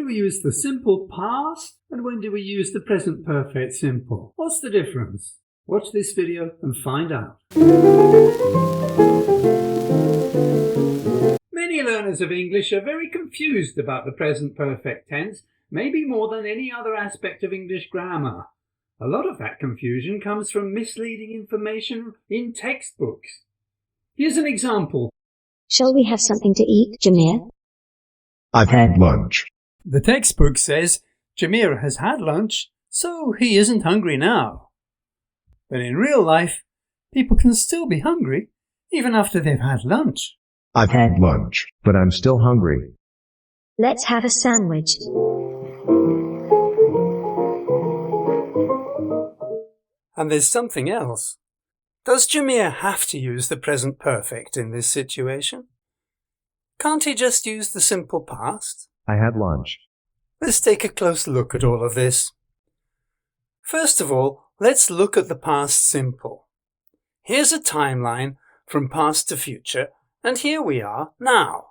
we use the simple past and when do we use the present perfect simple? What's the difference? Watch this video and find out. Many learners of English are very confused about the present perfect tense, maybe more than any other aspect of English grammar. A lot of that confusion comes from misleading information in textbooks. Here's an example. Shall we have something to eat, Jamir? I've had lunch. The textbook says Jamir has had lunch, so he isn't hungry now. But in real life, people can still be hungry even after they've had lunch. I've had lunch, but I'm still hungry. Let's have a sandwich. And there's something else. Does Jamir have to use the present perfect in this situation? Can't he just use the simple past? I had lunch. Let's take a close look at all of this. First of all, let's look at the past simple. Here's a timeline from past to future, and here we are now.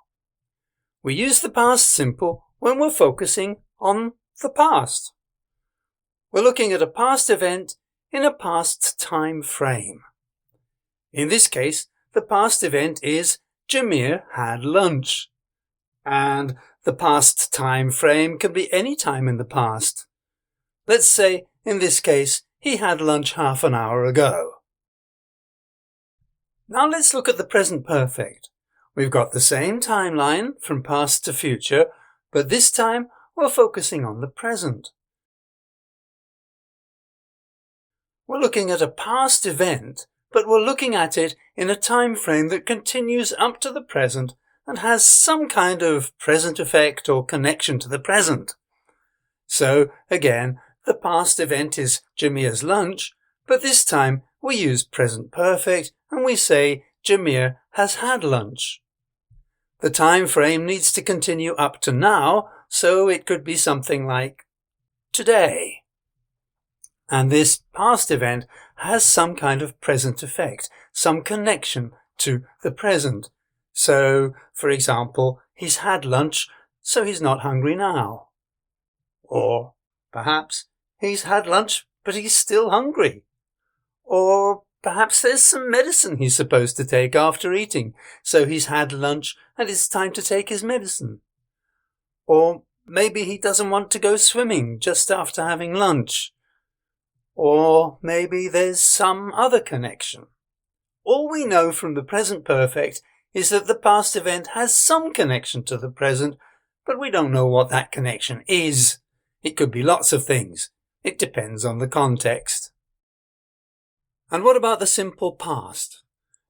We use the past simple when we're focusing on the past. We're looking at a past event in a past time frame. In this case, the past event is Jamir had lunch. And the past time frame can be any time in the past. Let's say, in this case, he had lunch half an hour ago. Now let's look at the present perfect. We've got the same timeline from past to future, but this time we're focusing on the present. We're looking at a past event, but we're looking at it in a time frame that continues up to the present and has some kind of present effect or connection to the present. So, again, the past event is Jamir's lunch, but this time we use present perfect and we say Jamir has had lunch. The time frame needs to continue up to now, so it could be something like today. And this past event has some kind of present effect, some connection to the present. So, for example, he's had lunch, so he's not hungry now. Or perhaps he's had lunch, but he's still hungry. Or perhaps there's some medicine he's supposed to take after eating, so he's had lunch and it's time to take his medicine. Or maybe he doesn't want to go swimming just after having lunch. Or maybe there's some other connection. All we know from the present perfect is that the past event has some connection to the present, but we don't know what that connection is. It could be lots of things. It depends on the context. And what about the simple past?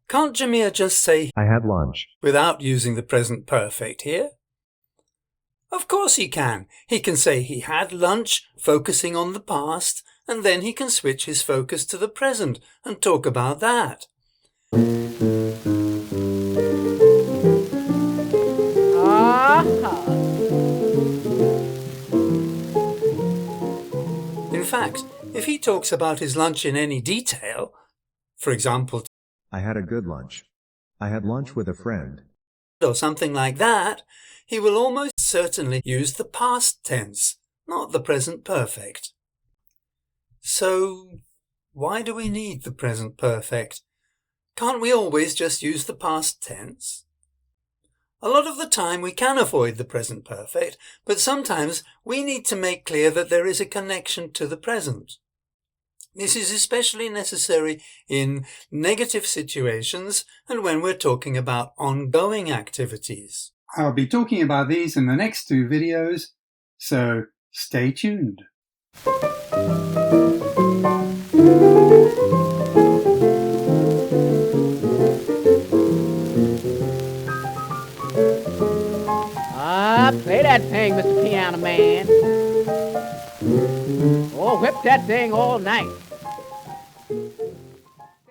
Can't Jamir just say, I had lunch, without using the present perfect here? Of course he can. He can say he had lunch, focusing on the past, and then he can switch his focus to the present and talk about that. In fact, if he talks about his lunch in any detail, for example, I had a good lunch. I had lunch with a friend. or something like that, he will almost certainly use the past tense, not the present perfect. So, why do we need the present perfect? Can't we always just use the past tense? A lot of the time we can avoid the present perfect, but sometimes we need to make clear that there is a connection to the present. This is especially necessary in negative situations and when we're talking about ongoing activities. I'll be talking about these in the next two videos, so stay tuned. Play that thing, Mr. Piano Man. Oh, whip that thing all night.